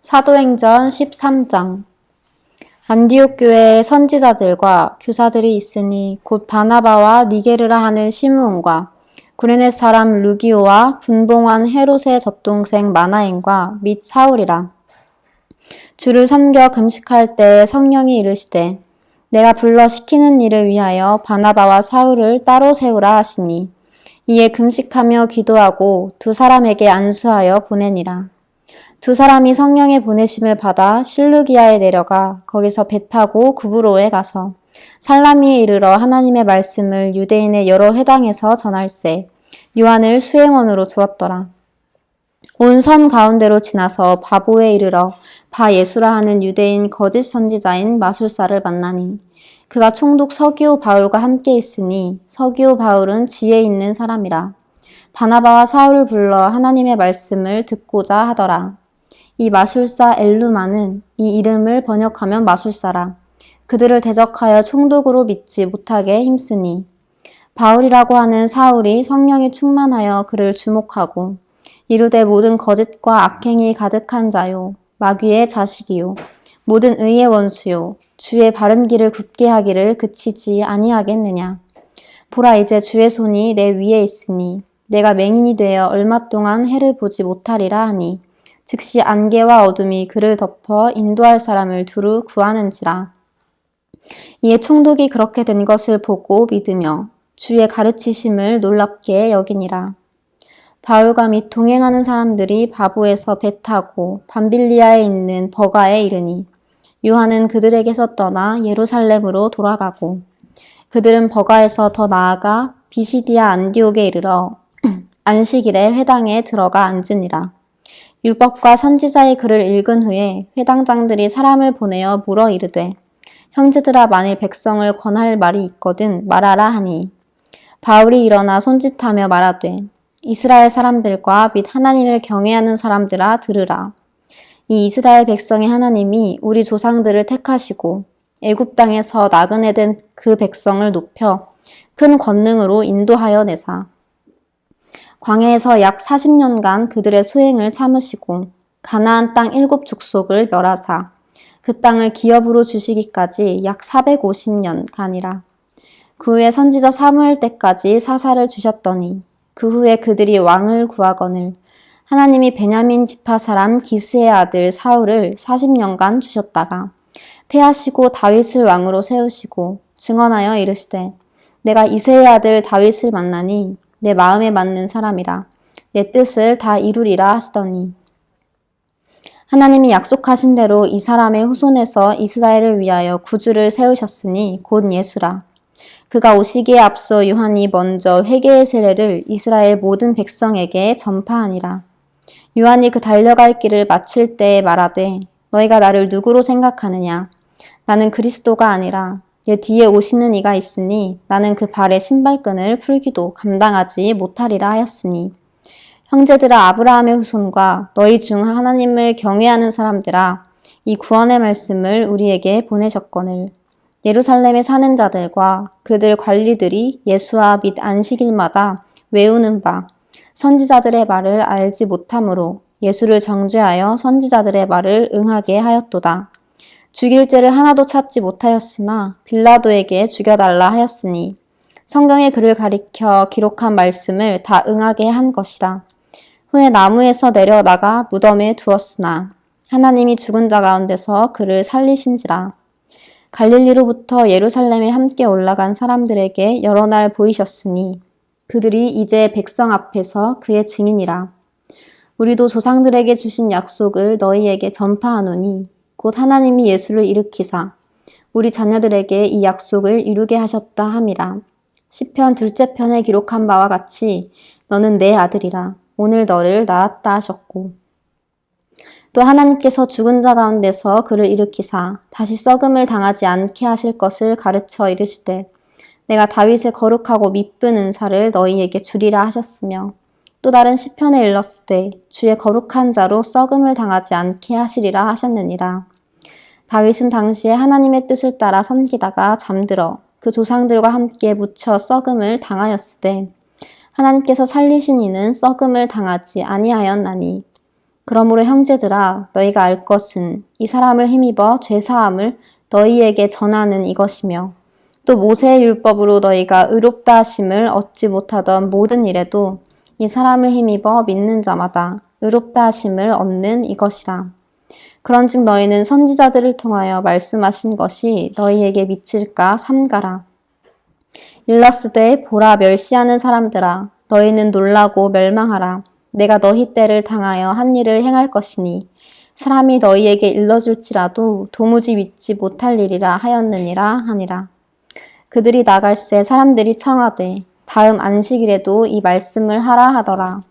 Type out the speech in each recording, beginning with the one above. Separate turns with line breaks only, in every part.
사도행전 13장. 안디옥 교회에 선지자들과 교사들이 있으니 곧 바나바와 니게르라 하는 시므온과 구레네 사람 루기오와 분봉한 헤롯의 젖동생 마나엔과 및 사울이라. 주를 섬겨 금식할 때에 성령이 이르시되 내가 불러 시키는 일을 위하여 바나바와 사울을 따로 세우라 하시니 이에 금식하며 기도하고 두 사람에게 안수하여 보내니라. 두 사람이 성령의 보내심을 받아 실루기아에 내려가 거기서 배 타고 구브로에 가서 살라미에 이르러 하나님의 말씀을 유대인의 여러 회당에서 전할세 요한을 수행원으로 두었더라. 온 섬 가운데로 지나서 바보에 이르러 바 예수라 하는 유대인 거짓 선지자인 마술사를 만나니 그가 총독 서기오 바울과 함께 있으니 서기오 바울은 지혜 있는 사람이라. 바나바와 사울을 불러 하나님의 말씀을 듣고자 하더라. 이 마술사 엘루마는 이 이름을 번역하면 마술사라. 그들을 대적하여 총독으로 믿지 못하게 힘쓰니 바울이라고 하는 사울이 성령이 충만하여 그를 주목하고 이르되 모든 거짓과 악행이 가득한 자요 마귀의 자식이요 모든 의의 원수요 주의 바른 길을 굳게 하기를 그치지 아니하겠느냐. 보라 이제 주의 손이 내 위에 있으니 내가 맹인이 되어 얼마 동안 해를 보지 못하리라 하니 즉시 안개와 어둠이 그를 덮어 인도할 사람을 두루 구하는지라. 이에 총독이 그렇게 된 것을 보고 믿으며 주의 가르치심을 놀랍게 여기니라. 바울과 및 동행하는 사람들이 바보에서 배 타고 밤빌리아에 있는 버가에 이르니 요한은 그들에게서 떠나 예루살렘으로 돌아가고 그들은 버가에서 더 나아가 비시디아 안디옥에 이르러 안식일에 회당에 들어가 앉으니라. 율법과 선지자의 글을 읽은 후에 회당장들이 사람을 보내어 물어 이르되 형제들아 만일 백성을 권할 말이 있거든 말하라 하니 바울이 일어나 손짓하며 말하되 이스라엘 사람들과 및 하나님을 경외하는 사람들아 들으라. 이 이스라엘 백성의 하나님이 우리 조상들을 택하시고 애굽 땅에서 나그네 된 그 백성을 높여 큰 권능으로 인도하여 내사 광야에서 약 40년간 그들의 소행을 참으시고 가나안 땅 7족속을 멸하사 그 땅을 기업으로 주시기까지 약 450년간이라. 그 후에 선지자 사무엘 때까지 사사를 주셨더니 그 후에 그들이 왕을 구하거늘 하나님이 베냐민 지파 사람 기스의 아들 사울을 40년간 주셨다가 패하시고 다윗을 왕으로 세우시고 증언하여 이르시되 내가 이새의 아들 다윗을 만나니 내 마음에 맞는 사람이라 내 뜻을 다 이루리라 하시더니 하나님이 약속하신 대로 이 사람의 후손에서 이스라엘을 위하여 구주를 세우셨으니 곧 예수라. 그가 오시기에 앞서 요한이 먼저 회개의 세례를 이스라엘 모든 백성에게 전파하니라. 요한이 그 달려갈 길을 마칠 때에 말하되 너희가 나를 누구로 생각하느냐. 나는 그리스도가 아니라 얘 뒤에 오시는 이가 있으니 나는 그 발의 신발끈을 풀기도 감당하지 못하리라 하였으니 형제들아 아브라함의 후손과 너희 중 하나님을 경외하는 사람들아 이 구원의 말씀을 우리에게 보내셨거늘 예루살렘에 사는 자들과 그들 관리들이 예수와 및 안식일마다 외우는 바 선지자들의 말을 알지 못하므로 예수를 정죄하여 선지자들의 말을 응하게 하였도다. 죽일 죄를 하나도 찾지 못하였으나 빌라도에게 죽여달라 하였으니 성경의 글을 가리켜 기록한 말씀을 다 응하게 한 것이라. 후에 나무에서 내려나가 무덤에 두었으나 하나님이 죽은 자 가운데서 그를 살리신지라. 갈릴리로부터 예루살렘에 함께 올라간 사람들에게 여러 날 보이셨으니 그들이 이제 백성 앞에서 그의 증인이라. 우리도 조상들에게 주신 약속을 너희에게 전파하노니 곧 하나님이 예수를 일으키사 우리 자녀들에게 이 약속을 이루게 하셨다 함이라. 시편 둘째 편에 기록한 바와 같이 너는 내 아들이라 오늘 너를 낳았다 하셨고 또 하나님께서 죽은 자 가운데서 그를 일으키사 다시 썩음을 당하지 않게 하실 것을 가르쳐 이르시되 내가 다윗의 거룩하고 미쁜 은사를 너희에게 주리라 하셨으며 또 다른 시편에 일렀으되 주의 거룩한 자로 썩음을 당하지 않게 하시리라 하셨느니라. 다윗은 당시에 하나님의 뜻을 따라 섬기다가 잠들어 그 조상들과 함께 묻혀 썩음을 당하였으되 하나님께서 살리신 이는 썩음을 당하지 아니하였나니 그러므로 형제들아 너희가 알 것은 이 사람을 힘입어 죄사함을 너희에게 전하는 이것이며 또 모세의 율법으로 너희가 의롭다 하심을 얻지 못하던 모든 일에도 이 사람을 힘입어 믿는 자마다 의롭다 하심을 얻는 이것이라. 그런즉 너희는 선지자들을 통하여 말씀하신 것이 너희에게 미칠까 삼가라. 일렀으되 보라 멸시하는 사람들아 너희는 놀라고 멸망하라. 내가 너희 때를 당하여 한 일을 행할 것이니 사람이 너희에게 일러줄지라도 도무지 믿지 못할 일이라 하였느니라 하니라. 그들이 나갈새 사람들이 청하되 다음 안식일에도 이 말씀을 하라 하더라.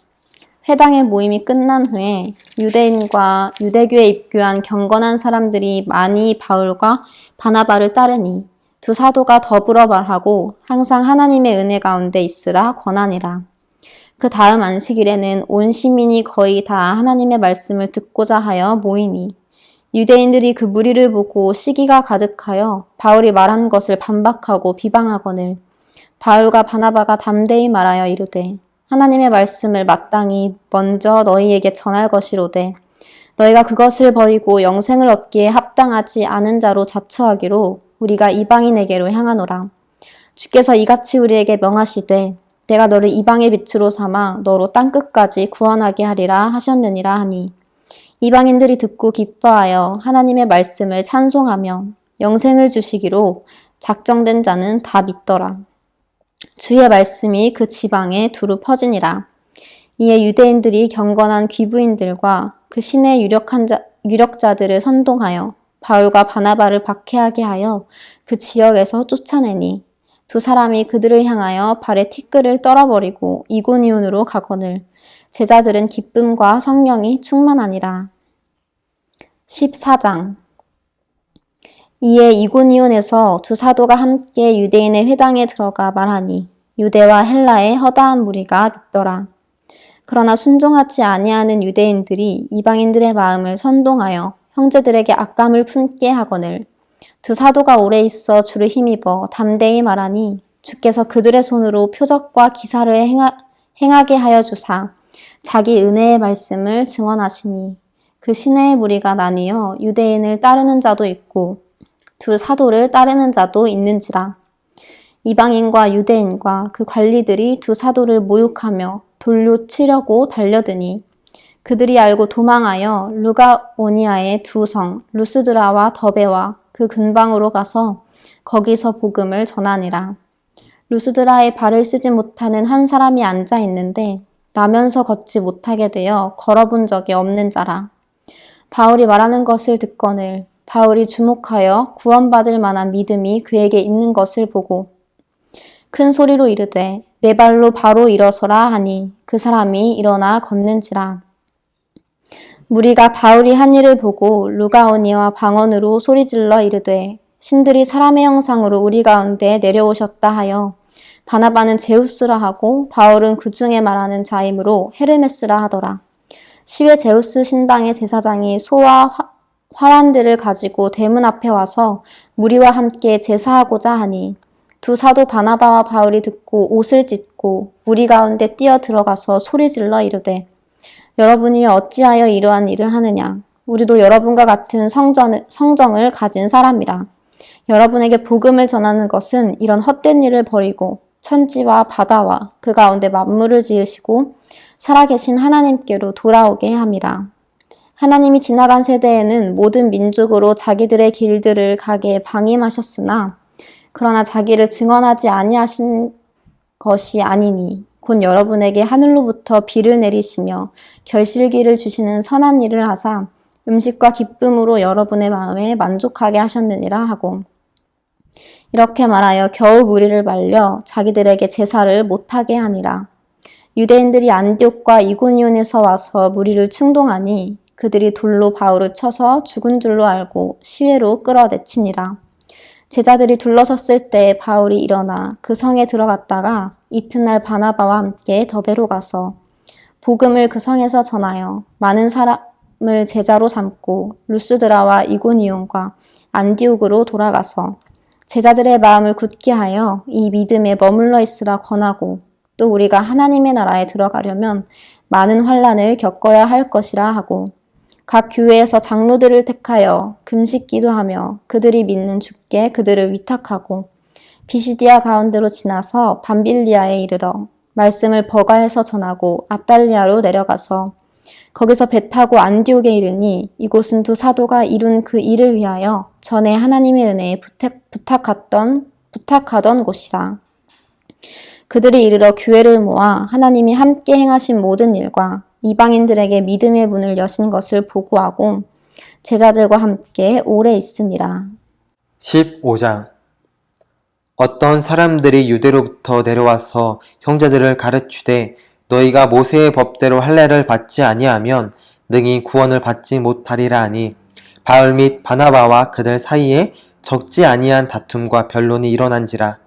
회당의 모임이 끝난 후에 유대인과 유대교에 입교한 경건한 사람들이 많이 바울과 바나바를 따르니 두 사도가 더불어 말하고 항상 하나님의 은혜 가운데 있으라 권하니라. 그 다음 안식일에는 온 시민이 거의 다 하나님의 말씀을 듣고자 하여 모이니 유대인들이 그 무리를 보고 시기가 가득하여 바울이 말한 것을 반박하고 비방하거늘 바울과 바나바가 담대히 말하여 이르되 하나님의 말씀을 마땅히 먼저 너희에게 전할 것이로되 너희가 그것을 버리고 영생을 얻기에 합당하지 않은 자로 자처하기로 우리가 이방인에게로 향하노라. 주께서 이같이 우리에게 명하시되 내가 너를 이방의 빛으로 삼아 너로 땅끝까지 구원하게 하리라 하셨느니라 하니 이방인들이 듣고 기뻐하여 하나님의 말씀을 찬송하며 영생을 주시기로 작정된 자는 다 믿더라. 주의 말씀이 그 지방에 두루 퍼지니라. 이에 유대인들이 경건한 귀부인들과 그 신의 유력자들을 선동하여 바울과 바나바를 박해하게 하여 그 지역에서 쫓아내니 두 사람이 그들을 향하여 발에 티끌을 떨어버리고 이고니온으로 가거늘 제자들은 기쁨과 성령이 충만하니라. 14장 이에 이고니온에서 두 사도가 함께 유대인의 회당에 들어가 말하니 유대와 헬라의 허다한 무리가 믿더라. 그러나 순종하지 아니하는 유대인들이 이방인들의 마음을 선동하여 형제들에게 악감을 품게 하거늘 두 사도가 오래 있어 주를 힘입어 담대히 말하니 주께서 그들의 손으로 표적과 기사를 행하게 하여 주사 자기 은혜의 말씀을 증언하시니 그 시내의 무리가 나뉘어 유대인을 따르는 자도 있고 두 사도를 따르는 자도 있는지라. 이방인과 유대인과 그 관리들이 두 사도를 모욕하며 돌로 치려고 달려드니 그들이 알고 도망하여 루가오니아의 두 성 루스드라와 더베와 그 근방으로 가서 거기서 복음을 전하니라. 루스드라에 발을 쓰지 못하는 한 사람이 앉아 있는데 나면서 걷지 못하게 되어 걸어본 적이 없는 자라. 바울이 말하는 것을 듣거늘 바울이 주목하여 구원받을 만한 믿음이 그에게 있는 것을 보고 큰 소리로 이르되 내 발로 바로 일어서라 하니 그 사람이 일어나 걷는지라. 무리가 바울이 한 일을 보고 루가오니와 방언으로 소리질러 이르되 신들이 사람의 형상으로 우리 가운데 내려오셨다 하여 바나바는 제우스라 하고 바울은 그 중에 말하는 자이므로 헤르메스라 하더라. 시외 제우스 신당의 제사장이 소와 화환들을 가지고 대문 앞에 와서 무리와 함께 제사하고자 하니 두 사도 바나바와 바울이 듣고 옷을 찢고 무리 가운데 뛰어 들어가서 소리질러 이르되 여러분이 어찌하여 이러한 일을 하느냐? 우리도 여러분과 같은 성정을 가진 사람이라. 여러분에게 복음을 전하는 것은 이런 헛된 일을 버리고 천지와 바다와 그 가운데 만물을 지으시고 살아계신 하나님께로 돌아오게 함이라. 하나님이 지나간 세대에는 모든 민족으로 자기들의 길들을 가게 방임하셨으나 그러나 자기를 증언하지 아니하신 것이 아니니 곧 여러분에게 하늘로부터 비를 내리시며 결실기를 주시는 선한 일을 하사 음식과 기쁨으로 여러분의 마음에 만족하게 하셨느니라 하고 이렇게 말하여 겨우 무리를 말려 자기들에게 제사를 못하게 하니라. 유대인들이 안디옥과 이고니온에서 와서 무리를 충동하니 그들이 돌로 바울을 쳐서 죽은 줄로 알고 시외로 끌어내치니라. 제자들이 둘러섰을 때 바울이 일어나 그 성에 들어갔다가 이튿날 바나바와 함께 더베로 가서 복음을 그 성에서 전하여 많은 사람을 제자로 삼고 루스드라와 이고니온과 안디옥으로 돌아가서 제자들의 마음을 굳게 하여 이 믿음에 머물러 있으라 권하고 또 우리가 하나님의 나라에 들어가려면 많은 환난을 겪어야 할 것이라 하고 각 교회에서 장로들을 택하여 금식 기도하며 그들이 믿는 주께 그들을 위탁하고 비시디아 가운데로 지나서 밤빌리아에 이르러 말씀을 버가에서 전하고 아달리아로 내려가서 거기서 배 타고 안디옥에 이르니 이곳은 두 사도가 이룬 그 일을 위하여 전에 하나님의 은혜에 부탁하던 곳이라. 그들이 이르러 교회를 모아 하나님이 함께 행하신 모든 일과 이방인들에게 믿음의 문을 여신 것을 보고하고 제자들과 함께 오래 있으니라.
15장. 어떤 사람들이 유대로부터 내려와서 형제들을 가르치되 너희가 모세의 법대로 할례를 받지 아니하면 능히 구원을 받지 못하리라 하니 바울 및 바나바와 그들 사이에 적지 아니한 다툼과 변론이 일어난지라.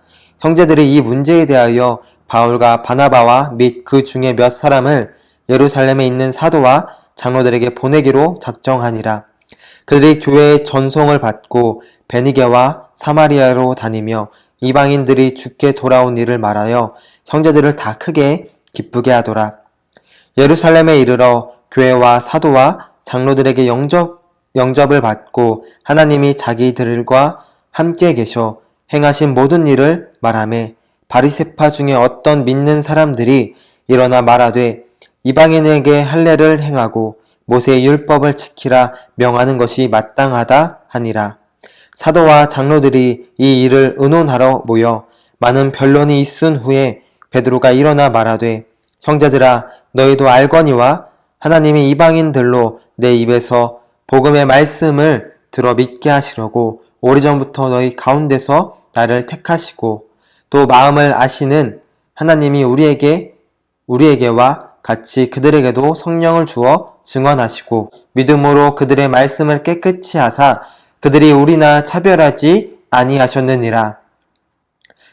형제들이 이 문제에 대하여 바울과 바나바와 및 그 중에 몇 사람을 예루살렘에 있는 사도와 장로들에게 보내기로 작정하니라. 그들이 교회의 전송을 받고 베니게와 사마리아로 다니며 이방인들이 주께 돌아온 일을 말하여 형제들을 다 크게 기쁘게 하더라. 예루살렘에 이르러 교회와 사도와 장로들에게 영접을 받고 하나님이 자기들과 함께 계셔 행하신 모든 일을 말하매 바리새파 중에 어떤 믿는 사람들이 일어나 말하되 이방인에게 할례를 행하고 모세의 율법을 지키라 명하는 것이 마땅하다 하니라. 사도와 장로들이 이 일을 의논하러 모여 많은 변론이 있은 후에 베드로가 일어나 말하되 형제들아 너희도 알거니와 하나님이 이방인들로 내 입에서 복음의 말씀을 들어 믿게 하시려고 오래전부터 너희 가운데서 나를 택하시고 또 마음을 아시는 하나님이 우리에게와 같이 그들에게도 성령을 주어 증언하시고 믿음으로 그들의 말씀을 깨끗이 하사 그들이 우리나 차별하지 아니하셨느니라.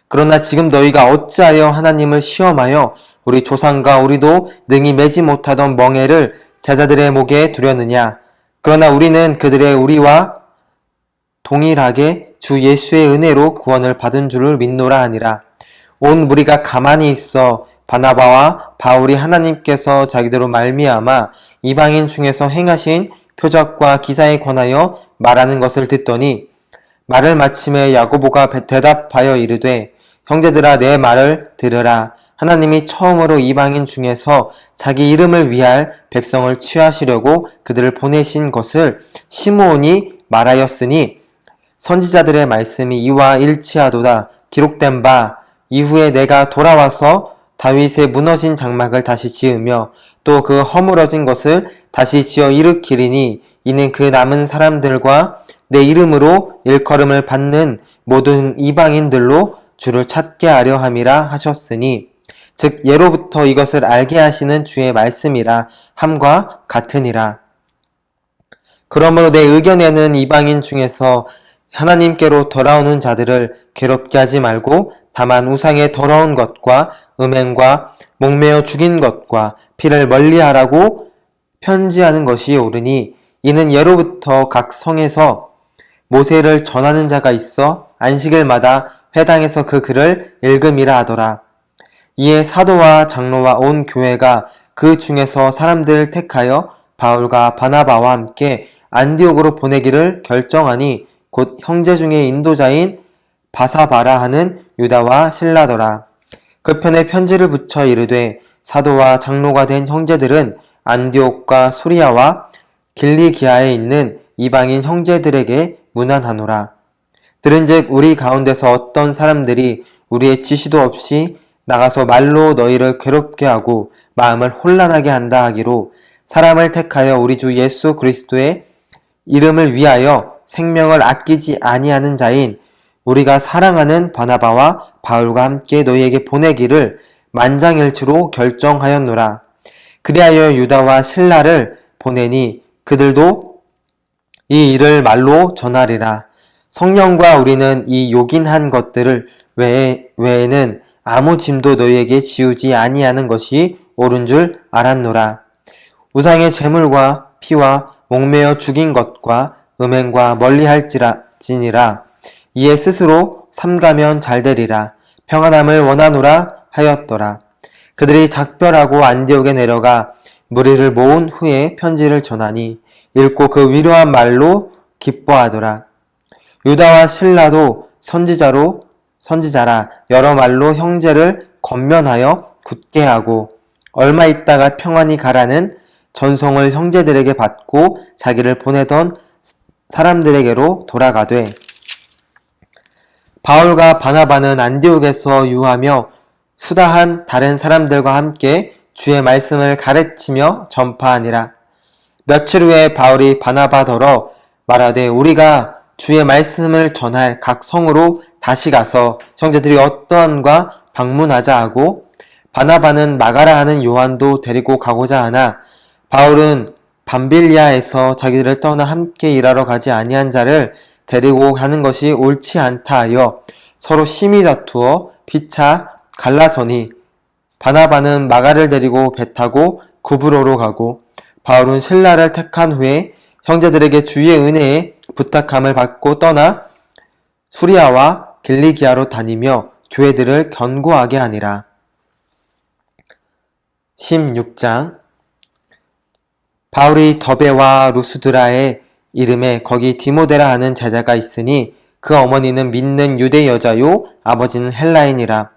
그러나 지금 너희가 어찌하여 하나님을 시험하여 우리 조상과 우리도 능히 매지 못하던 멍에를 제자들의 목에 두려느냐. 그러나 우리는 그들의 우리와 동일하게 주 예수의 은혜로 구원을 받은 줄을 믿노라 하니라. 온 무리가 가만히 있어 바나바와 바울이 하나님께서 자기대로 말미암아 이방인 중에서 행하신 표적과 기사에 관하여 말하는 것을 듣더니 말을 마침에 야고보가 대답하여 이르되 형제들아 내 말을 들으라. 하나님이 처음으로 이방인 중에서 자기 이름을 위할 백성을 취하시려고 그들을 보내신 것을 시므온이 말하였으니 선지자들의 말씀이 이와 일치하도다. 기록된 바 이후에 내가 돌아와서 다윗의 무너진 장막을 다시 지으며 또 그 허물어진 것을 다시 지어 일으키리니 이는 그 남은 사람들과 내 이름으로 일컬음을 받는 모든 이방인들로 주를 찾게 하려 함이라 하셨으니 즉 예로부터 이것을 알게 하시는 주의 말씀이라 함과 같으니라. 그러므로 내 의견에는 이방인 중에서 하나님께로 돌아오는 자들을 괴롭게 하지 말고 다만 우상의 더러운 것과 음행과 목매어 죽인 것과 피를 멀리하라고 편지하는 것이 옳으니 이는 예로부터 각 성에서 모세를 전하는 자가 있어 안식일마다 회당에서 그 글을 읽음이라 하더라. 이에 사도와 장로와 온 교회가 그 중에서 사람들을 택하여 바울과 바나바와 함께 안디옥으로 보내기를 결정하니 곧 형제 중에 인도자인 바사바라 하는 유다와 실라더라. 그 편에 편지를 붙여 이르되 사도와 장로가 된 형제들은 안디옥과 수리아와 길리기아에 있는 이방인 형제들에게 문안하노라. 들은즉 우리 가운데서 어떤 사람들이 우리의 지시도 없이 나가서 말로 너희를 괴롭게 하고 마음을 혼란하게 한다 하기로 사람을 택하여 우리 주 예수 그리스도의 이름을 위하여 생명을 아끼지 아니하는 자인 우리가 사랑하는 바나바와 바울과 함께 너희에게 보내기를 만장일치로 결정하였노라. 그리하여 유다와 실라를 보내니 그들도 이 일을 말로 전하리라. 성령과 우리는 이 요긴한 것들을 외에는 아무 짐도 너희에게 지우지 아니하는 것이 옳은 줄 알았노라. 우상의 제물과 피와 목매어 죽인 것과 음행과 멀리할지니라. 이에 스스로 삼가면 잘되리라. 평안함을 원하노라 하였더라. 그들이 작별하고 안디옥에 내려가 무리를 모은 후에 편지를 전하니 읽고 그 위로한 말로 기뻐하더라. 유다와 실라도 선지자라 여러 말로 형제를 권면하여 굳게 하고 얼마 있다가 평안히 가라는 전송을 형제들에게 받고 자기를 보내던 사람들에게로 돌아가되 바울과 바나바는 안디옥에서 유하며 수다한 다른 사람들과 함께 주의 말씀을 가르치며 전파하니라. 며칠 후에 바울이 바나바더러 말하되 우리가 주의 말씀을 전할 각 성으로 다시 가서 형제들이 어떠한가 방문하자 하고 바나바는 마가라 하는 요한도 데리고 가고자 하나 바울은 밤빌리아에서 자기들을 떠나 함께 일하러 가지 아니한 자를 데리고 가는 것이 옳지 않다 하여 서로 심히 다투어 피차 갈라서니 바나바는 마가를 데리고 배 타고 구브로로 가고 바울은 실라를 택한 후에 형제들에게 주의 은혜에 부탁함을 받고 떠나 수리아와 길리기아로 다니며 교회들을 견고하게 하니라. 16장 바울이 더베와 루스드라의 이름에 거기 디모데라 하는 제자가 있으니 그 어머니는 믿는 유대 여자요 아버지는 헬라인이라.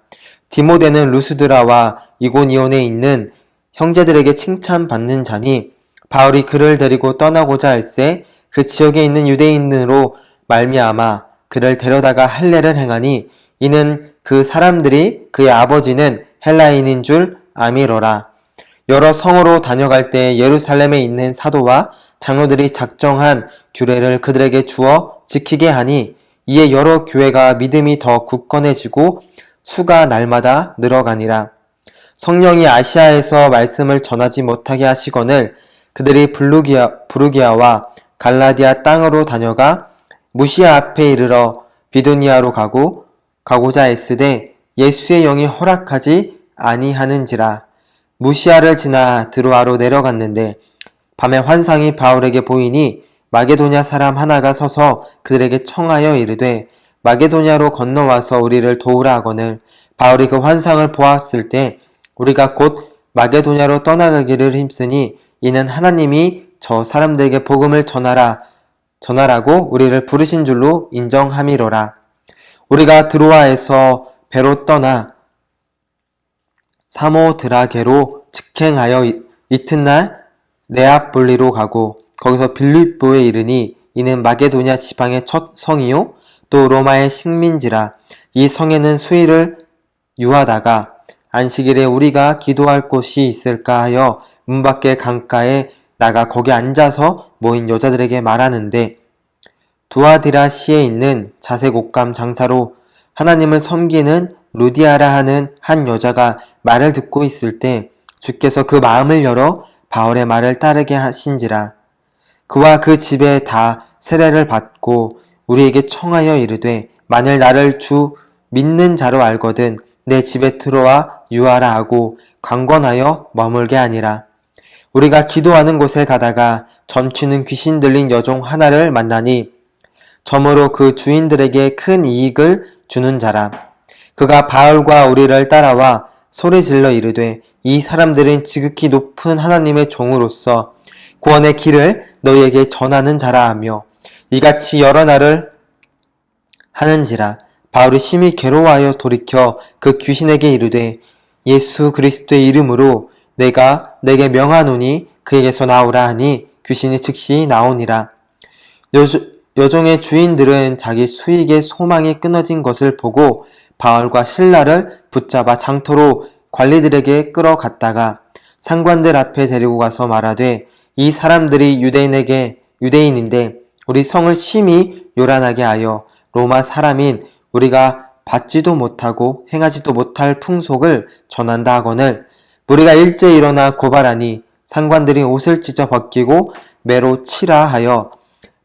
디모데는 루스드라와 이고니온에 있는 형제들에게 칭찬받는 자니 바울이 그를 데리고 떠나고자 할새 그 지역에 있는 유대인으로 말미암아 그를 데려다가 할례를 행하니 이는 그 사람들이 그의 아버지는 헬라인인 줄 아미러라. 여러 성으로 다녀갈 때 예루살렘에 있는 사도와 장로들이 작정한 규례를 그들에게 주어 지키게 하니 이에 여러 교회가 믿음이 더 굳건해지고 수가 날마다 늘어가니라. 성령이 아시아에서 말씀을 전하지 못하게 하시거늘 그들이 부르기아와 갈라디아 땅으로 다녀가 무시아 앞에 이르러 비두니아로 가고자 했으되 예수의 영이 허락하지 아니하는지라. 무시아를 지나 드로아로 내려갔는데 밤에 환상이 바울에게 보이니 마게도냐 사람 하나가 서서 그들에게 청하여 이르되 마게도냐로 건너와서 우리를 도우라 하거늘 바울이 그 환상을 보았을 때 우리가 곧 마게도냐로 떠나가기를 힘쓰니 이는 하나님이 저 사람들에게 복음을 전하라고 우리를 부르신 줄로 인정함이로라. 우리가 드로아에서 배로 떠나 사모드라게로 직행하여 이튿날 네아폴리로 가고 거기서 빌립보에 이르니 이는 마게도냐 지방의 첫 성이요 또 로마의 식민지라. 이 성에는 수일을 유하다가 안식일에 우리가 기도할 곳이 있을까 하여 문 밖에 강가에 나가 거기 앉아서 모인 여자들에게 말하는데 두아디라 시에 있는 자색 옷감 장사로 하나님을 섬기는 루디아라 하는 한 여자가 말을 듣고 있을 때 주께서 그 마음을 열어 바울의 말을 따르게 하신지라. 그와 그 집에 다 세례를 받고 우리에게 청하여 이르되 만일 나를 주 믿는 자로 알거든 내 집에 들어와 유하라 하고 강권하여 머물게 하니라. 우리가 기도하는 곳에 가다가 점치는 귀신 들린 여종 하나를 만나니 점으로 그 주인들에게 큰 이익을 주는 자라. 그가 바울과 우리를 따라와 소리질러 이르되 이 사람들은 지극히 높은 하나님의 종으로서 구원의 길을 너희에게 전하는 자라 하며 이같이 여러 날을 하는지라. 바울이 심히 괴로워하여 돌이켜 그 귀신에게 이르되 예수 그리스도의 이름으로 내가 내게 명하노니 그에게서 나오라 하니 귀신이 즉시 나오니라. 여종의 주인들은 자기 수익의 소망이 끊어진 것을 보고 바울과 실라를 붙잡아 장터로 관리들에게 끌어갔다가 상관들 앞에 데리고 가서 말하되 이 사람들이 유대인인데 우리 성을 심히 요란하게 하여 로마 사람인 우리가 받지도 못하고 행하지도 못할 풍속을 전한다 하거늘 무리가 일제히 일어나 고발하니 상관들이 옷을 찢어 벗기고 매로 치라 하여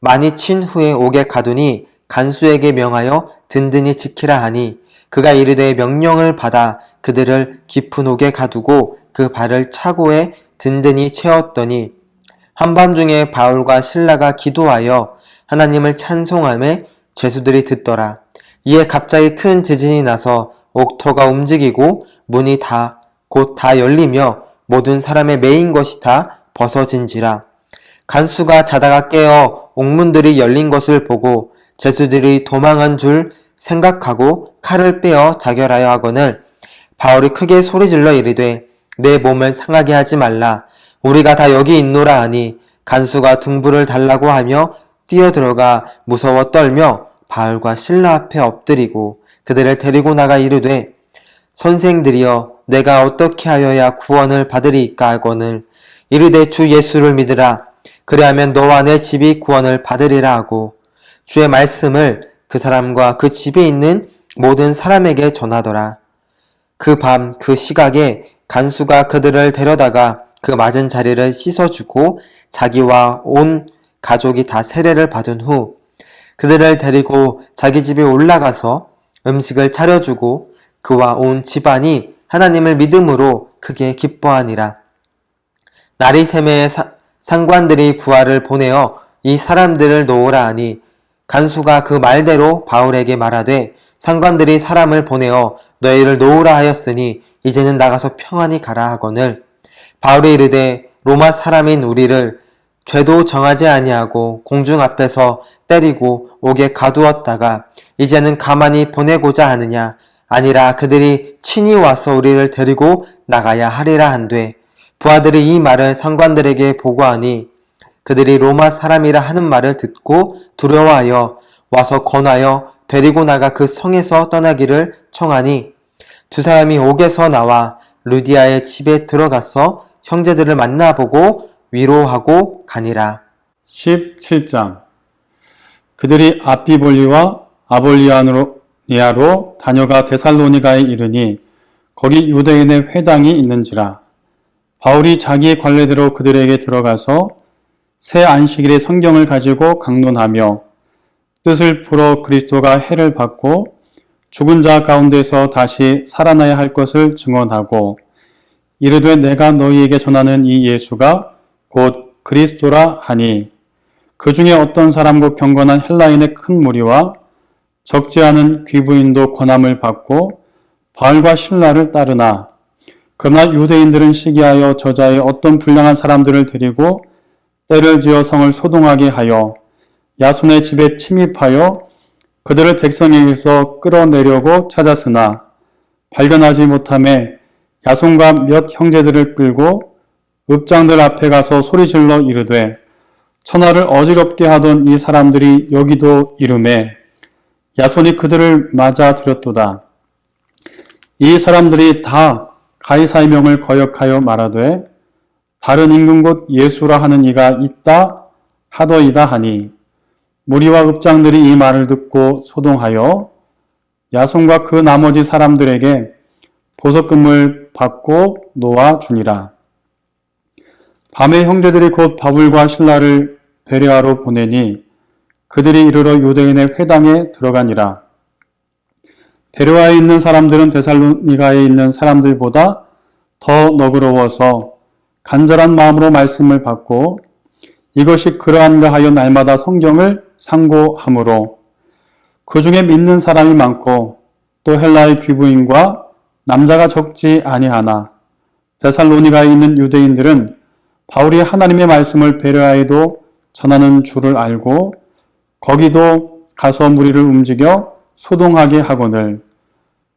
많이 친 후에 옥에 가두니 간수에게 명하여 든든히 지키라 하니 그가 이르되 명령을 받아 그들을 깊은 옥에 가두고 그 발을 차고에 든든히 채웠더니 한밤중에 바울과 실라가 기도하여 하나님을 찬송하며 죄수들이 듣더라. 이에 갑자기 큰 지진이 나서 옥터가 움직이고 문이 곧 다 열리며 모든 사람의 매인 것이 다 벗어진지라. 간수가 자다가 깨어 옥문들이 열린 것을 보고 제수들이 도망한 줄 생각하고 칼을 빼어 자결하여 하거늘 바울이 크게 소리질러 이르되 내 몸을 상하게 하지 말라. 우리가 다 여기 있노라 하니 간수가 둥불을 달라고 하며 뛰어들어가 무서워 떨며 바울과 실라 앞에 엎드리고 그들을 데리고 나가 이르되 선생들이여 내가 어떻게 하여야 구원을 받으리이까 하거늘 이르되 주 예수를 믿으라. 그리하면 너와 내 집이 구원을 받으리라 하고 주의 말씀을 그 사람과 그 집에 있는 모든 사람에게 전하더라. 그 밤 그 시각에 간수가 그들을 데려다가 그 맞은 자리를 씻어주고 자기와 온 가족이 다 세례를 받은 후 그들을 데리고 자기 집에 올라가서 음식을 차려주고 그와 온 집안이 하나님을 믿음으로 크게 기뻐하니라. 날이 새매에 상관들이 부하를 보내어 이 사람들을 놓으라 하니 간수가 그 말대로 바울에게 말하되 상관들이 사람을 보내어 너희를 놓으라 하였으니 이제는 나가서 평안히 가라 하거늘 바울이 이르되 로마 사람인 우리를 죄도 정하지 아니하고 공중 앞에서 때리고 옥에 가두었다가 이제는 가만히 보내고자 하느냐. 아니라 그들이 친히 와서 우리를 데리고 나가야 하리라 한되 부하들이 이 말을 상관들에게 보고하니 그들이 로마 사람이라 하는 말을 듣고 두려워하여 와서 권하여 데리고 나가 그 성에서 떠나기를 청하니 두 사람이 옥에서 나와 루디아의 집에 들어가서 형제들을 만나보고 위로하고 가니라.
17장. 그들이 아피볼리와 아볼리아노니아로 다녀가 데살로니가에 이르니 거기 유대인의 회당이 있는지라. 바울이 자기 관례대로 그들에게 들어가서 새 안식일에 성경을 가지고 강론하며 뜻을 풀어 그리스도가 해를 받고 죽은 자 가운데서 다시 살아나야 할 것을 증언하고 이르되 내가 너희에게 전하는 이 예수가 곧 그리스도라 하니 그 중에 어떤 사람고 경건한 헬라인의 큰 무리와 적지 않은 귀부인도 권함을 받고 바울과 신라를 따르나 그러나 유대인들은 시기하여 저자의 어떤 불량한 사람들을 데리고 때를 지어 성을 소동하게 하여 야손의 집에 침입하여 그들을 백성에게서 끌어내려고 찾았으나 발견하지 못하매 야손과 몇 형제들을 끌고 읍장들 앞에 가서 소리질러 이르되 천하를 어지럽게 하던 이 사람들이 여기도 이르매 야손이 그들을 맞아 들였도다. 이 사람들이 다 가이사의 명을 거역하여 말하되 다른 임금 곧 예수라 하는 이가 있다 하더이다 하니 무리와 읍장들이 이 말을 듣고 소동하여 야손과 그 나머지 사람들에게 보석금을 받고 놓아 주니라. 밤에 형제들이 곧 바울과 신라를 베레아로 보내니 그들이 이르러 유대인의 회당에 들어가니라. 베레아에 있는 사람들은 데살로니가에 있는 사람들보다 더 너그러워서 간절한 마음으로 말씀을 받고 이것이 그러한가 하여 날마다 성경을 상고하므로 그 중에 믿는 사람이 많고 또 헬라의 귀부인과 남자가 적지 아니하나 데살로니가에 있는 유대인들은 바울이 하나님의 말씀을 베레아에도 전하는 줄을 알고 거기도 가서 무리를 움직여 소동하게 하거늘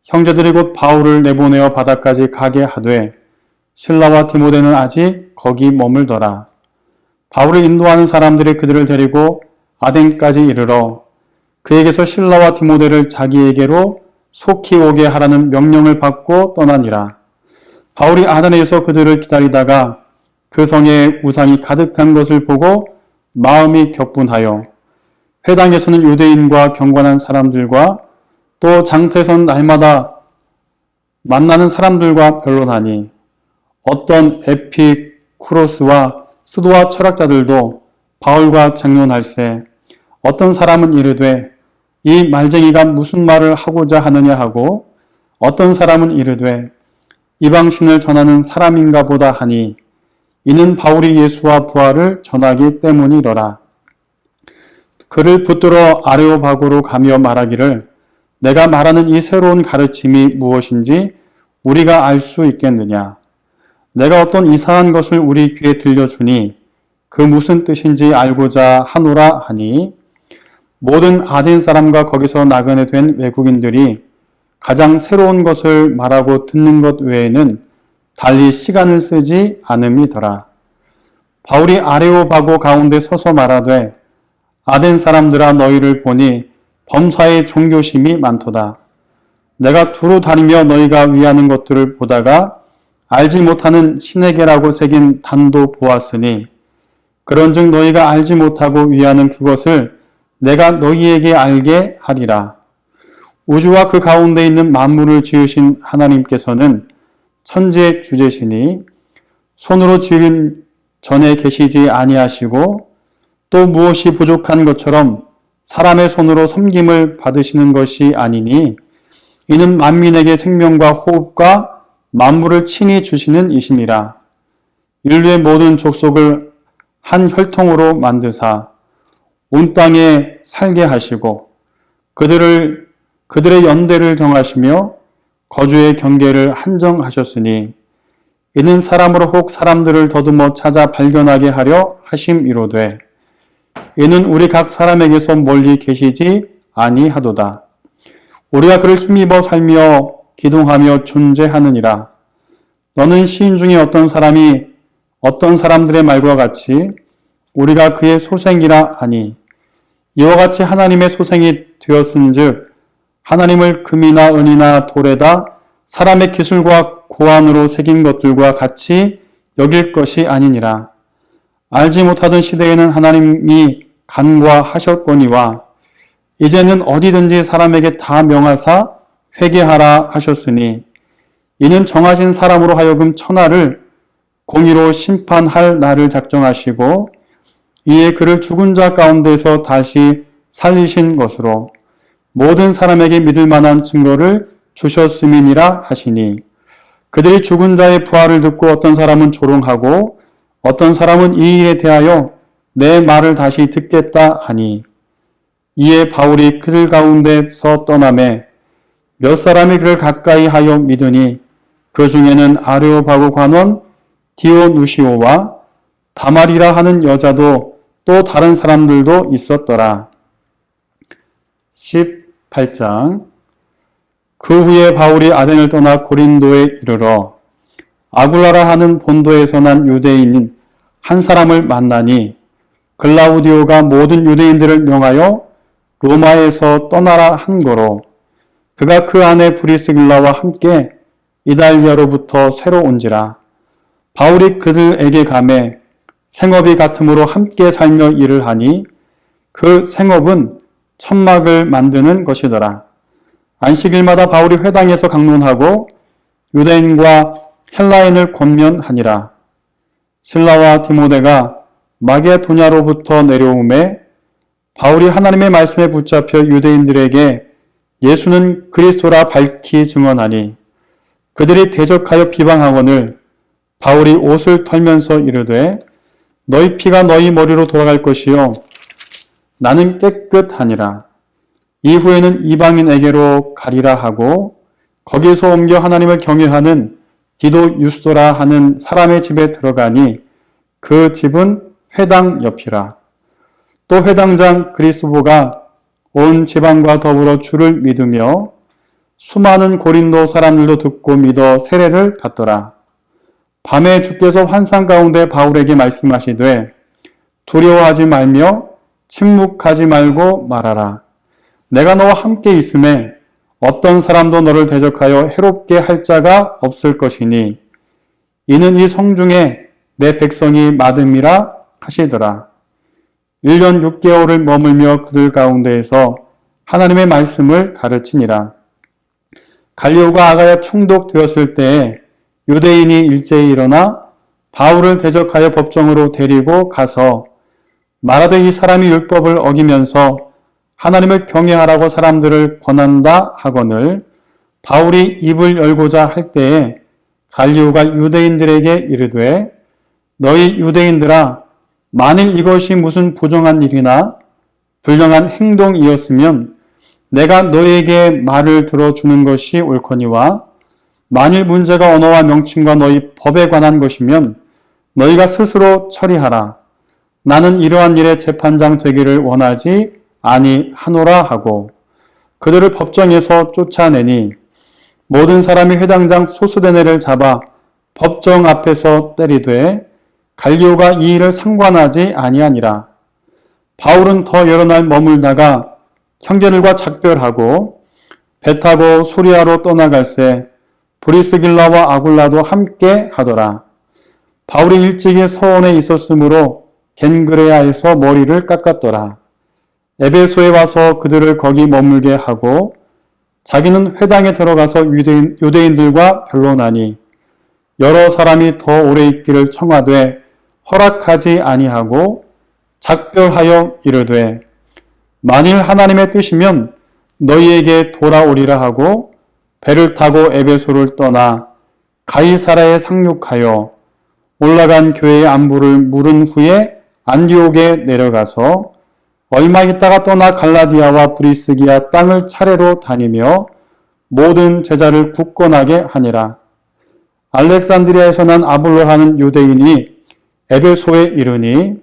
형제들이 곧 바울을 내보내어 바다까지 가게 하되 실라와 디모데는 아직 거기 머물더라. 바울을 인도하는 사람들이 그들을 데리고 아덴까지 이르러 그에게서 실라와 디모데를 자기에게로 속히 오게 하라는 명령을 받고 떠나니라. 바울이 아덴에서 그들을 기다리다가 그 성에 우상이 가득한 것을 보고 마음이 격분하여 회당에서는 유대인과 경건한 사람들과 또 장태선 날마다 만나는 사람들과 변론하니 어떤 에피쿠로스와 스도아 철학자들도 바울과 쟁론할세 어떤 사람은 이르되 이 말쟁이가 무슨 말을 하고자 하느냐 하고 어떤 사람은 이르되 이방신을 전하는 사람인가 보다 하니 이는 바울이 예수와 부활을 전하기 때문이더라. 그를 붙들어 아레오바고로 가며 말하기를 내가 말하는 이 새로운 가르침이 무엇인지 우리가 알 수 있겠느냐. 내가 어떤 이상한 것을 우리 귀에 들려주니 그 무슨 뜻인지 알고자 하노라 하니 모든 아덴 사람과 거기서 나그네 된 외국인들이 가장 새로운 것을 말하고 듣는 것 외에는 달리 시간을 쓰지 않음이더라. 바울이 아레오바고 가운데 서서 말하되 아덴 사람들아 너희를 보니 범사에 종교심이 많도다. 내가 두루 다니며 너희가 위하는 것들을 보다가 알지 못하는 신에게라고 새긴 단도 보았으니 그런즉 너희가 알지 못하고 위하는 그것을 내가 너희에게 알게 하리라. 우주와 그 가운데 있는 만물을 지으신 하나님께서는 천지의 주제시니 손으로 지은 전에 계시지 아니하시고 또 무엇이 부족한 것처럼 사람의 손으로 섬김을 받으시는 것이 아니니 이는 만민에게 생명과 호흡과 만물을 친히 주시는 이심이라. 인류의 모든 족속을 한 혈통으로 만드사 온 땅에 살게 하시고 그들의 연대를 정하시며 거주의 경계를 한정하셨으니 이는 사람으로 혹 사람들을 더듬어 찾아 발견하게 하려 하심이로되 이는 우리 각 사람에게서 멀리 계시지 아니하도다. 우리가 그를 힘입어 살며 기동하며 존재하느니라. 너는 시인 중에 어떤 사람이 어떤 사람들의 말과 같이 우리가 그의 소생이라 하니 이와 같이 하나님의 소생이 되었은즉 하나님을 금이나 은이나 돌에다 사람의 기술과 고안으로 새긴 것들과 같이 여길 것이 아니니라. 알지 못하던 시대에는 하나님이 간과하셨거니와 이제는 어디든지 사람에게 다 명하사 회개하라 하셨으니 이는 정하신 사람으로 하여금 천하를 공의로 심판할 날을 작정하시고 이에 그를 죽은 자 가운데서 다시 살리신 것으로 모든 사람에게 믿을 만한 증거를 주셨음이니라 하시니 그들이 죽은 자의 부활을 듣고 어떤 사람은 조롱하고 어떤 사람은 이 일에 대하여 내 말을 다시 듣겠다 하니 이에 바울이 그들 가운데서 떠나매 몇 사람이 그를 가까이 하여 믿으니 그 중에는 아레오바고 관원 디오누시오와 다말이라 하는 여자도 또 다른 사람들도 있었더라. 18장 그 후에 바울이 아덴을 떠나 고린도에 이르러 아굴라라 하는 본도에서 난 유대인인 한 사람을 만나니 글라우디오가 모든 유대인들을 명하여 로마에서 떠나라 한 거로 그가 그 아내 브리스길라와 함께 이달리아로부터 새로 온지라. 바울이 그들에게 가매 생업이 같음으로 함께 살며 일을 하니 그 생업은 천막을 만드는 것이더라. 안식일마다 바울이 회당에서 강론하고 유대인과 헬라인을 권면하니라. 실라와 디모데가 마게도냐로부터 내려오매 바울이 하나님의 말씀에 붙잡혀 유대인들에게 예수는 그리스도라 밝히 증언하니 그들이 대적하여 비방하거늘 바울이 옷을 털면서 이르되 너희 피가 너희 머리로 돌아갈 것이요 나는 깨끗하니라. 이후에는 이방인에게로 가리라 하고 거기에서 옮겨 하나님을 경외하는 디도 유스도라 하는 사람의 집에 들어가니 그 집은 회당 옆이라. 또 회당장 그리스도가 온 지방과 더불어 주를 믿으며 수많은 고린도 사람들도 듣고 믿어 세례를 받더라. 밤에 주께서 환상 가운데 바울에게 말씀하시되 두려워하지 말며 침묵하지 말고 말하라. 내가 너와 함께 있음에 어떤 사람도 너를 대적하여 해롭게 할 자가 없을 것이니 이는 이 성중에 내 백성이 마음이라 하시더라. 1년 6개월을 머물며 그들 가운데에서 하나님의 말씀을 가르치니라. 갈리오가 아가야 총독되었을 때에 유대인이 일제히 일어나 바울을 대적하여 법정으로 데리고 가서 말하되 이 사람이 율법을 어기면서 하나님을 경외하라고 사람들을 권한다 하거늘 바울이 입을 열고자 할 때에 갈리오가 유대인들에게 이르되 너희 유대인들아 만일 이것이 무슨 부정한 일이나 불량한 행동이었으면 내가 너에게 말을 들어주는 것이 옳거니와 만일 문제가 언어와 명칭과 너희 법에 관한 것이면 너희가 스스로 처리하라. 나는 이러한 일에 재판장 되기를 원하지 아니하노라 하고 그들을 법정에서 쫓아내니 모든 사람이 회당장 소스데네를 잡아 법정 앞에서 때리되 갈리오가 이 일을 상관하지 아니하니라. 바울은 더 여러 날 머물다가 형제들과 작별하고 배 타고 수리아로 떠나갈새 브리스길라와 아굴라도 함께 하더라. 바울이 일찍이 서원에 있었으므로 겐그레아에서 머리를 깎았더라. 에베소에 와서 그들을 거기 머물게 하고 자기는 회당에 들어가서 유대인들과 변론하니 여러 사람이 더 오래 있기를 청하되 허락하지 아니하고 작별하여 이르되 만일 하나님의 뜻이면 너희에게 돌아오리라 하고 배를 타고 에베소를 떠나 가이사라에 상륙하여 올라간 교회의 안부를 물은 후에 안디옥에 내려가서 얼마 있다가 떠나 갈라디아와 브리스기아 땅을 차례로 다니며 모든 제자를 굳건하게 하니라. 알렉산드리아에서 난 아볼로라는 유대인이 에베소에 이르니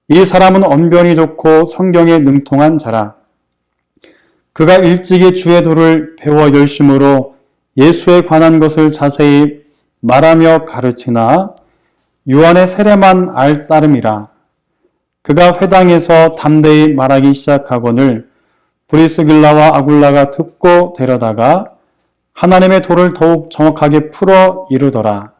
이 사람은 언변이 좋고 성경에 능통한 자라. 그가 일찍이 주의 도를 배워 열심으로 예수에 관한 것을 자세히 말하며 가르치나 요한의 세례만 알 따름이라. 그가 회당에서 담대히 말하기 시작하거늘 브리스길라와 아굴라가 듣고 데려다가 하나님의 도를 더욱 정확하게 풀어 이르더라.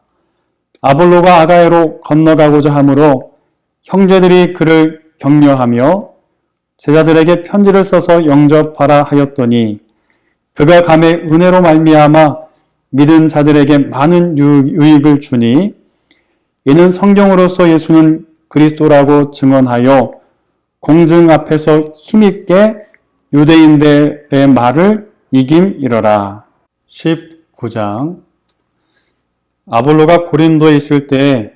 아볼로가 아가야로 건너가고자 하므로 형제들이 그를 격려하며 제자들에게 편지를 써서 영접하라 하였더니 그가 감에 은혜로 말미암아 믿은 자들에게 많은 유익을 주니 이는 성경으로서 예수는 그리스도라고 증언하여 공증 앞에서 힘있게 유대인들의 말을 이김이러라. 19장 아볼로가 고린도에 있을 때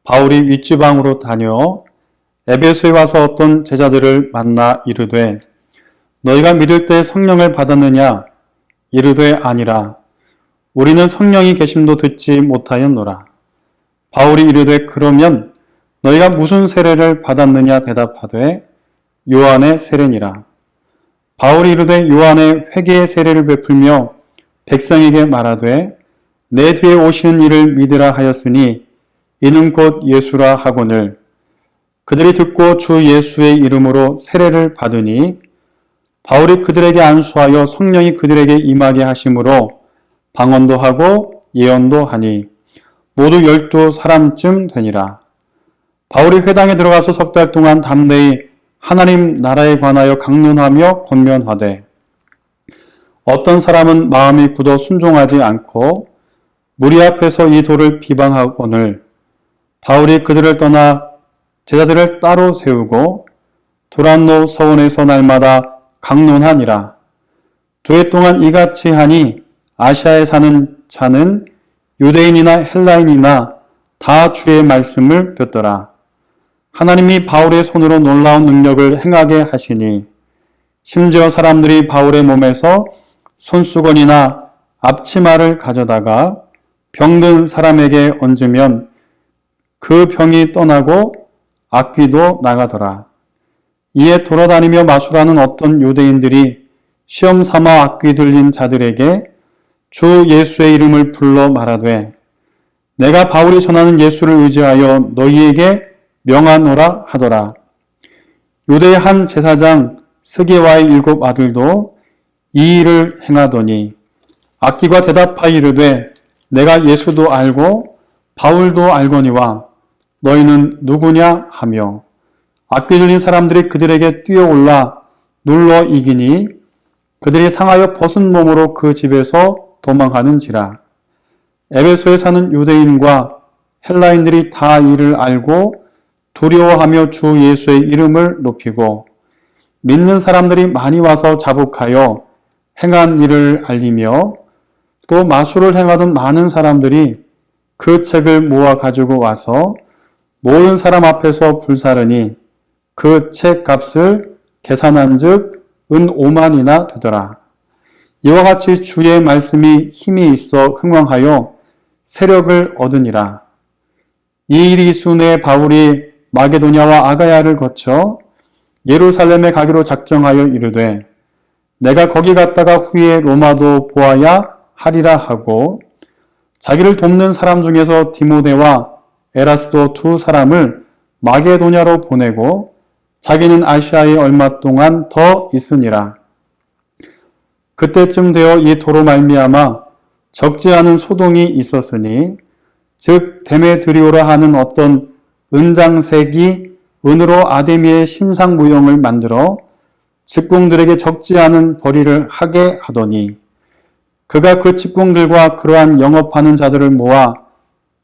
바울이 윗지방으로 다녀 에베소에 와서 어떤 제자들을 만나 이르되 너희가 믿을 때 성령을 받았느냐? 이르되 아니라 우리는 성령이 계심도 듣지 못하였노라. 바울이 이르되 그러면 너희가 무슨 세례를 받았느냐 대답하되 요한의 세례니라. 바울이 이르되 요한의 회개의 세례를 베풀며 백성에게 말하되 내 뒤에 오시는 이를 믿으라 하였으니 이는 곧 예수라 하거늘 그들이 듣고 주 예수의 이름으로 세례를 받으니 바울이 그들에게 안수하여 성령이 그들에게 임하게 하심으로 방언도 하고 예언도 하니 모두 12사람쯤 되니라. 바울이 회당에 들어가서 석 달 동안 담대히 하나님 나라에 관하여 강론하며 권면하되 어떤 사람은 마음이 굳어 순종하지 않고 무리 앞에서 이 도를 비방하거늘 바울이 그들을 떠나 제자들을 따로 세우고 두란노 서원에서 날마다 강론하니라. 2해 동안 이같이 하니 아시아에 사는 자는 유대인이나 헬라인이나 다 주의 말씀을 듣더라. 하나님이 바울의 손으로 놀라운 능력을 행하게 하시니 심지어 사람들이 바울의 몸에서 손수건이나 앞치마를 가져다가 병든 사람에게 얹으면 그 병이 떠나고 악귀도 나가더라. 이에 돌아다니며 마술하는 어떤 유대인들이 시험 삼아 악귀 들린 자들에게 주 예수의 이름을 불러 말하되 내가 바울이 전하는 예수를 의지하여 너희에게 명하노라 하더라. 유대의 한 제사장 스게와의 7 아들도 이 일을 행하더니 악귀가 대답하여 이르되 내가 예수도 알고 바울도 알거니와 너희는 누구냐 하며 악귀 들린 사람들이 그들에게 뛰어올라 눌러 이기니 그들이 상하여 벗은 몸으로 그 집에서 도망하는지라. 에베소에 사는 유대인과 헬라인들이 다 이를 알고 두려워하며 주 예수의 이름을 높이고 믿는 사람들이 많이 와서 자복하여 행한 일을 알리며 또 마술을 행하던 많은 사람들이 그 책을 모아 가지고 와서 모든 사람 앞에서 불사르니 그 책 값을 계산한 즉 은 5만이나 되더라. 이와 같이 주의 말씀이 힘이 있어 흥왕하여 세력을 얻으니라. 이 일이 있은 후에 바울이 마게도냐와 아가야를 거쳐 예루살렘에 가기로 작정하여 이르되 내가 거기 갔다가 후에 로마도 보아야 하리라 하고 자기를 돕는 사람 중에서 디모데와 에라스도 두 사람을 마게도냐로 보내고 자기는 아시아에 얼마 동안 더 있으니라. 그때쯤 되어 이 도로 말미암아 적지 않은 소동이 있었으니 즉 데메드리오라 하는 어떤 은장색이 은으로 아데미의 신상 모형을 만들어 직공들에게 적지 않은 벌이를 하게 하더니 그가 그 직공들과 그러한 영업하는 자들을 모아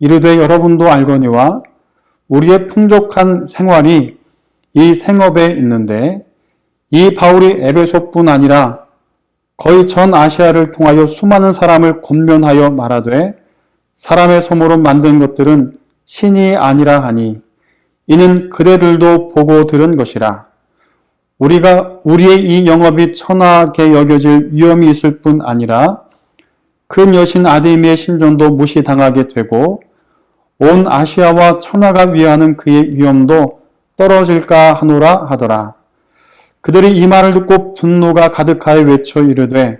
이르되 여러분도 알거니와 우리의 풍족한 생활이 이 생업에 있는데 이 바울이 에베소뿐 아니라 거의 전 아시아를 통하여 수많은 사람을 권면하여 말하되 사람의 손으로 만든 것들은 신이 아니라 하니 이는 그대들도 보고 들은 것이라. 우리의 이 영업이 천하게 여겨질 위험이 있을 뿐 아니라 큰 여신 아데미의 신전도 무시당하게 되고 온 아시아와 천하가 위하는 그의 위엄도 떨어질까 하노라 하더라. 그들이 이 말을 듣고 분노가 가득하여 외쳐 이르되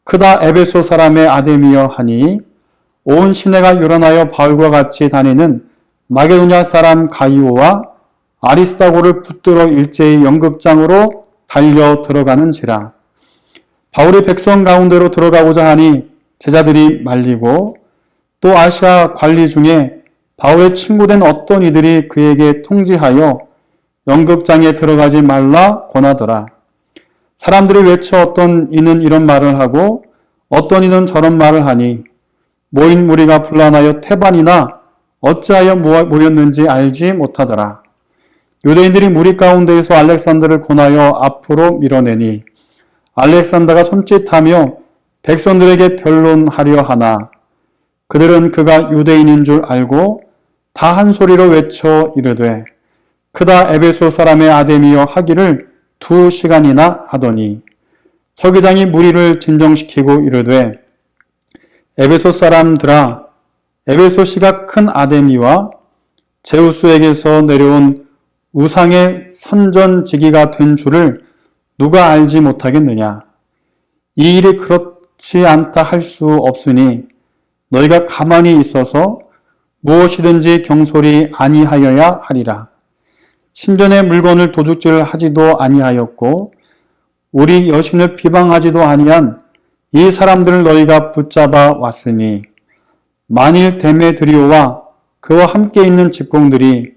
크다 에베소 사람의 아데미여 하니 온 시내가 요란하여 바울과 같이 다니는 마게도냐 사람 가이오와 아리스다고를 붙들어 일제히 연극장으로 달려 들어가는지라. 바울이 백성 가운데로 들어가고자 하니 제자들이 말리고 또 아시아 관리 중에 바울의 친구된 어떤 이들이 그에게 통지하여 연극장에 들어가지 말라 권하더라. 사람들이 외쳐 어떤 이는 이런 말을 하고 어떤 이는 저런 말을 하니 모인 무리가 분란하여 태반이나 어찌하여 모였는지 알지 못하더라. 유대인들이 무리 가운데에서 알렉산더를 권하여 앞으로 밀어내니 알렉산더가 손짓하며 백성들에게 변론하려 하나 그들은 그가 유대인인 줄 알고 다 한 소리로 외쳐 이르되 크다 에베소 사람의 아데미여 하기를 2시간이나 하더니 서기장이 무리를 진정시키고 이르되 에베소 사람들아 에베소시가 큰 아데미와 제우스에게서 내려온 우상의 선전지기가 된 줄을 누가 알지 못하겠느냐. 이 일이 그렇지 않다 할 수 없으니 너희가 가만히 있어서 무엇이든지 경솔이 아니하여야 하리라. 신전의 물건을 도둑질 하지도 아니하였고 우리 여신을 비방하지도 아니한 이 사람들을 너희가 붙잡아 왔으니 만일 데메드리오와 그와 함께 있는 직공들이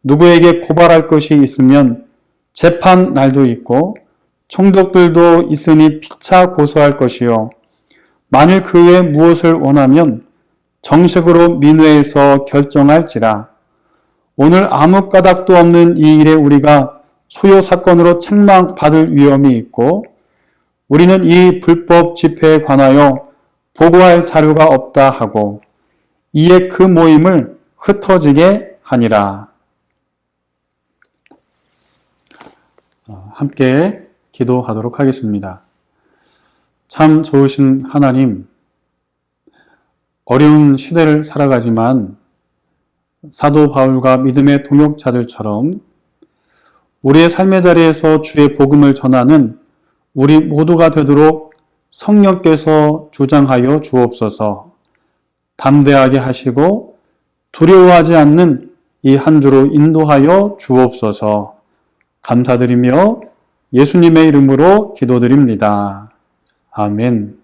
누구에게 고발할 것이 있으면 재판 날도 있고 총독들도 있으니 피차 고소할 것이요 만일 그 외에 무엇을 원하면 정식으로 민회에서 결정할지라. 오늘 아무 까닭도 없는 이 일에 우리가 소요 사건으로 책망받을 위험이 있고 우리는 이 불법 집회에 관하여 보고할 자료가 없다 하고 이에 그 모임을 흩어지게 하니라. 함께 기도하도록 하겠습니다. 참 좋으신 하나님, 어려운 시대를 살아가지만 사도 바울과 믿음의 동역자들처럼 우리의 삶의 자리에서 주의 복음을 전하는 우리 모두가 되도록 성령께서 주장하여 주옵소서. 담대하게 하시고 두려워하지 않는 이 한 주로 인도하여 주옵소서. 감사드리며 예수님의 이름으로 기도드립니다. 아멘.